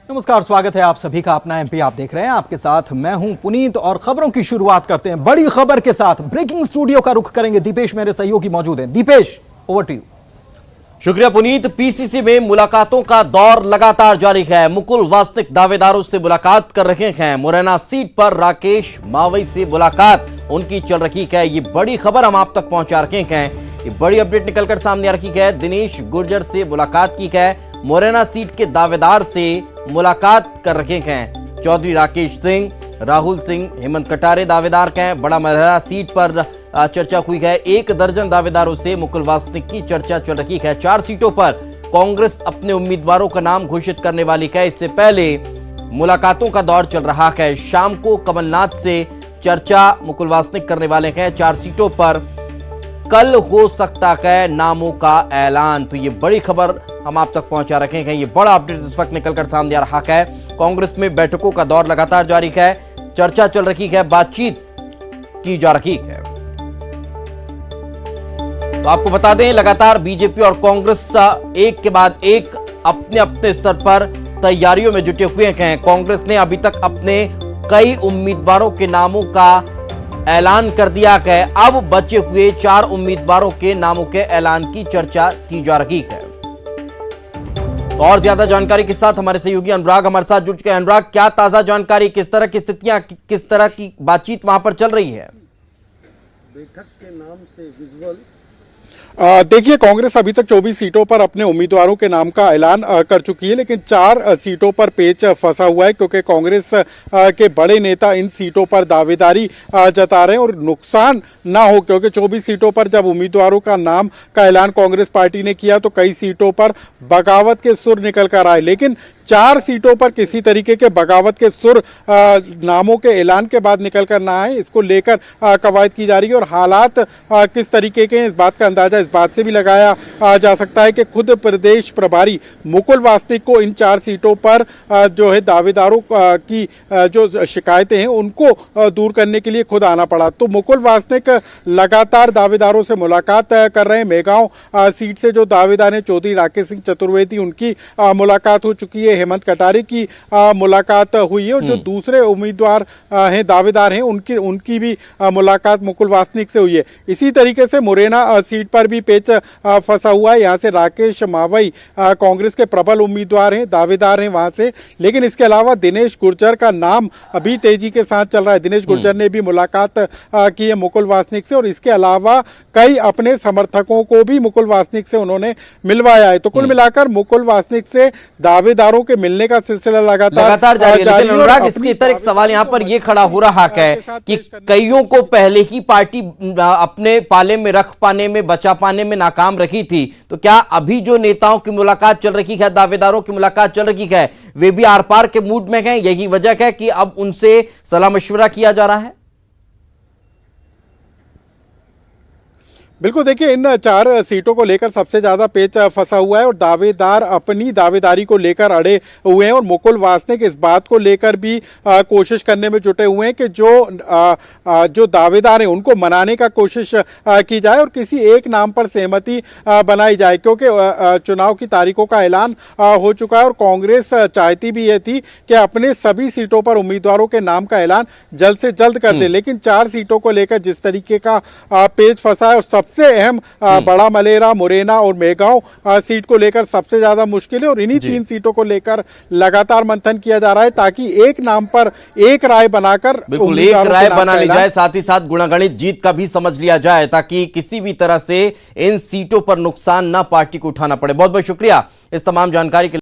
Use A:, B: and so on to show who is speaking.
A: नमस्कार, स्वागत है आप सभी का अपना एमपी। आप देख रहे हैं, आपके साथ मैं हूं पुनीत और खबरों की शुरुआत करते हैं बड़ी खबर के साथ। ब्रेकिंग स्टूडियो का रुख करेंगे। दीपेश मेरे सहयोगी मौजूद हैं। Deepesh, over to you.
B: शुक्रिया पुनीत। पीसीसी में मुलाकातों का दौर लगातार जारी है। मुकुल वासनिक दावेदारों से मुलाकात कर रहे हैं। मुरैना सीट पर राकेश मावई से मुलाकात उनकी चल रही है। ये बड़ी खबर हम आप तक पहुंचा रहे हैं। ये बड़ी अपडेट निकलकर सामने आ रही है। दिनेश गुर्जर से मुलाकात की है। मुरैना सीट के दावेदार से मुलाकात कर रहे हैं। चौधरी राकेश सिंह, राहुल सिंह, हेमंत कटारे दावेदार हैं। बड़ा मलहरा सीट पर चर्चा हुई है। 1 दर्जन दावेदारों से मुकुल वासनिक की चर्चा चल रही है। 4 सीटों पर कांग्रेस अपने उम्मीदवारों का नाम घोषित करने वाली है। इससे पहले मुलाकातों का दौर चल रहा है। शाम को कमलनाथ से चर्चा मुकुल वासनिक करने वाले हैं। 4 सीटों पर कल हो सकता है नामों का ऐलान। तो ये बड़ी खबर हम आप तक पहुंचा रखे हैं। ये बड़ा अपडेट इस वक्त निकलकर सामने आ रहा है। कांग्रेस में बैठकों का दौर लगातार जारी है। चर्चा चल रही है, बातचीत की जा रही है। तो आपको बता दें, लगातार बीजेपी और कांग्रेस एक के बाद एक अपने अपने स्तर पर तैयारियों में जुटे हुए हैं। कांग्रेस ने अभी तक अपने कई उम्मीदवारों के नामों का ऐलान कर दिया है। अब बचे हुए 4 उम्मीदवारों के नामों के ऐलान की चर्चा की जा रही है। तो और ज्यादा जानकारी के साथ हमारे सहयोगी अनुराग हमारे साथ जुड़ चुके हैं। अनुराग, क्या ताजा जानकारी, किस तरह की स्थितियां, किस तरह की बातचीत वहां पर चल रही है?
C: बैठक के नाम से विजुअल देखिए, कांग्रेस अभी तक 24 सीटों पर अपने उम्मीदवारों के नाम का ऐलान कर चुकी है, लेकिन 4 सीटों पर पेच फंसा हुआ है, क्योंकि कांग्रेस के बड़े नेता इन सीटों पर दावेदारी जता रहे हैं और नुकसान ना हो, क्योंकि 24 सीटों पर जब उम्मीदवारों का नाम का ऐलान कांग्रेस पार्टी ने किया तो कई सीटों पर बगावत के सुर निकल कर आए, लेकिन 4 सीटों पर किसी तरीके के बगावत के सुर नामों के ऐलान के बाद निकल कर ना आए, इसको लेकर कवायद की जा रही है। और हालात किस तरीके के हैं, इस बात का अंदाजा इस बात से भी लगाया जा सकता है कि खुद प्रदेश प्रभारी मुकुल वासनिक को इन 4 सीटों पर जो है दावेदारों की जो शिकायतें हैं उनको दूर करने के लिए खुद आना पड़ा। तो मुकुल वासनिक लगातार दावेदारों से मुलाकात कर रहे हैं। मेगांव सीट से जो दावेदार हैं, चौधरी राकेश सिंह चतुर्वेदी, उनकी मुलाकात हो चुकी है। हेमंत कटारे की मुलाकात हुई है और जो दूसरे उम्मीदवार हैं, दावेदार हैं, उनकी भी मुलाकात मुकुल वासनिक से हुई है। इसी तरीके से मुरैना सीट पर भी पेच फंसा हुआ है। यहां से राकेश मावई कांग्रेस के प्रबल उम्मीदवार हैं, दावेदार हैं वहां से, लेकिन इसके अलावा दिनेश गुर्जर का नाम अभी तेजी के साथ चल रहा है। दिनेश गुर्जर ने भी मुलाकात की है मुकुल वासनिक से, और इसके अलावा कई अपने समर्थकों को भी मुकुल वासनिक से उन्होंने मिलवाया है। तो कुल मिलाकर मुकुल वासनिक से दावेदारों के मिलने का सिलसिला लगातार
B: जारी है। लेकिन अनुराग, इसके इतर एक सवाल यहाँ पर यह खड़ा हो रहा है कि कईयों को पहले ही पार्टी अपने पाले में रख पाने में, बचा पाने में नाकाम रही थी, तो क्या अभी जो नेताओं की मुलाकात चल रही है, दावेदारों की मुलाकात चल रही है, वे भी आर पार के मूड में हैं? यही वजह है कि अब उनसे सलाह मशवरा किया जा रहा है?
C: बिल्कुल, देखिए, इन 4 सीटों को लेकर सबसे ज्यादा पेच फंसा हुआ है और दावेदार अपनी दावेदारी को लेकर अड़े हुए हैं। और मुकुल वासनिक इस बात को लेकर भी कोशिश करने में जुटे हुए हैं कि जो दावेदार हैं उनको मनाने का कोशिश की जाए और किसी एक नाम पर सहमति बनाई जाए, क्योंकि चुनाव की तारीखों का ऐलान हो चुका है और कांग्रेस चाहती भी ये थी कि अपने सभी सीटों पर उम्मीदवारों के नाम का ऐलान जल्द से जल्द कर दे। लेकिन 4 सीटों को लेकर जिस तरीके का पेच फंसा है, और सबसे अहम बड़ा मलेरा, मुरैना और मेगांव सीट को लेकर सबसे ज्यादा मुश्किल है, और इन्हीं 3 सीटों को लेकर लगातार मंथन किया जा रहा है ताकि एक नाम पर एक राय बनाकर,
B: बिल्कुल एक राय बना ली जाए, साथ ही साथ गुणागणित जीत का भी समझ लिया जाए, ताकि किसी भी तरह से इन सीटों पर नुकसान ना पार्टी को उठाना पड़े। बहुत बहुत शुक्रिया इस तमाम जानकारी के लिए।